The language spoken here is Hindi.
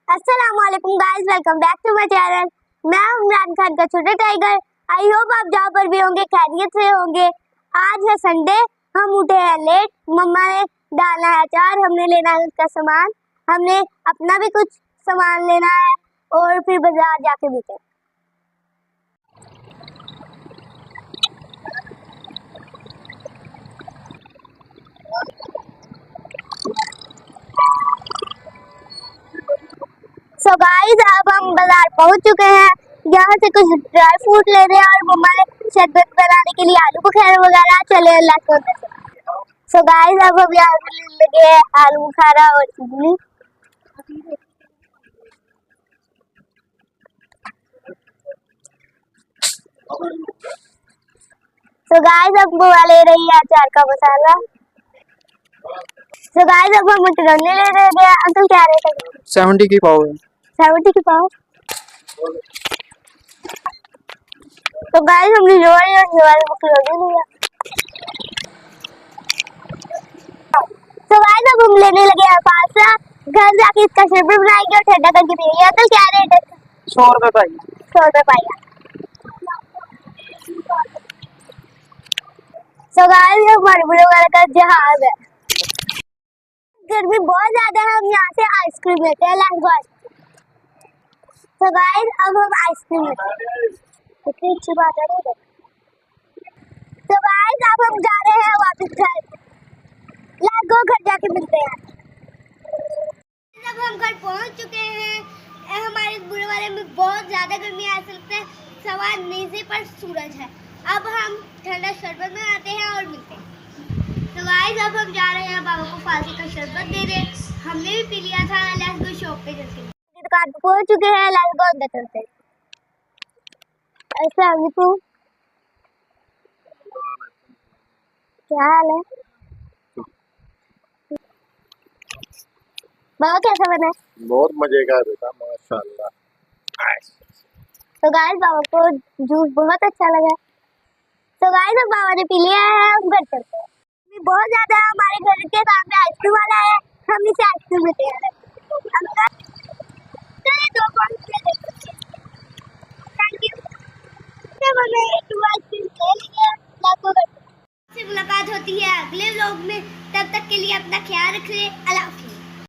अस्सलामुअलैकुम guys, welcome back to my channel. मैं हूं इमरान खान का छोटा टाइगर। आई होप आप जहाँ पर भी होंगे खैरियत से होंगे। आज है संडे, हम उठे हैं लेट। मम्मा ने डाला है अचार, हमने लेना है उसका सामान, हमने अपना भी कुछ सामान लेना है और फिर बाजार जाके मिलते हैं। सो गाइस, अब हम बाजार पहुंच चुके हैं। यहाँ से कुछ ड्राई फ्रूट ले रहे हैं और मम्मा ने शरबत बनाने के लिए आलू बुखारा वगैरह चले अल्लाह। सो गाइस, अब हम यहाँ पे लगे हैं आलू बुखारा और इडली। सो गाइस, अब बुआ ले रही है अचार का मसाला। सो गाइस, अब हम मटरनी ले रहे हैं। अंकल क्या रेट है? 70 की पाव है। 70 की पाव। तो गाइस, हमने जोड़ी और जोड़ी मकरोनी लिया। तो गाइस, अब हम लेने लगे हैं पास्ता। घर जाके इसका शरबत बनाएंगे और ठंडा करके पिएंगे। अंकल क्या रेट है? 100 रुपए पाई। 100 रुपए पाइया। सो गाइस, ये हमारे बड़े वाले का जहाज है। गर्मी बहुत ज्यादा है, हम यहाँ से आइसक्रीम लेते हैं लैंगो। तो गाइस, अब हम आइसक्रीम लेते हैं। कितनी अच्छी बात है। तो गाइस, अब हम जा रहे हैं वापस घर। लैंगो घर जाके मिलते हैं। जब हम घर पहुंच चुके हैं, हमारे बुरे वाले में बहुत ज्यादा गर्मी है, ऐसा लगता है सवा नीचे पर सूरज है। अब हम ठंडा शरबत बनाते हैं और मिलते हैं। तो गाइस, अब हम जा रहे हैं बाबा को फांसी का शरबत दे रहे। हमने भी पी लिया था। लेट्स गो शॉप पे चलते हैं। दुकान पे पहुंच चुके हैं। लेट्स गो अंदर चलते हैं। ऐसा अभी तू क्या हाल है बाबा? कैसा बना? बहुत मजे का है बेटा, माशाल्लाह। तो गाइस, बाबा को जूस बहुत अच्छा लगा। तो गाइस, अब बाबा ने पी लिया है, हम घर चलते हैं। अभी बहुत ज्यादा हमारे घर के सामने आइसक्रीम वाला है, हम इसे आइसक्रीम लेते हैं। अंकल, चलिए 2 पाउंड दे दे।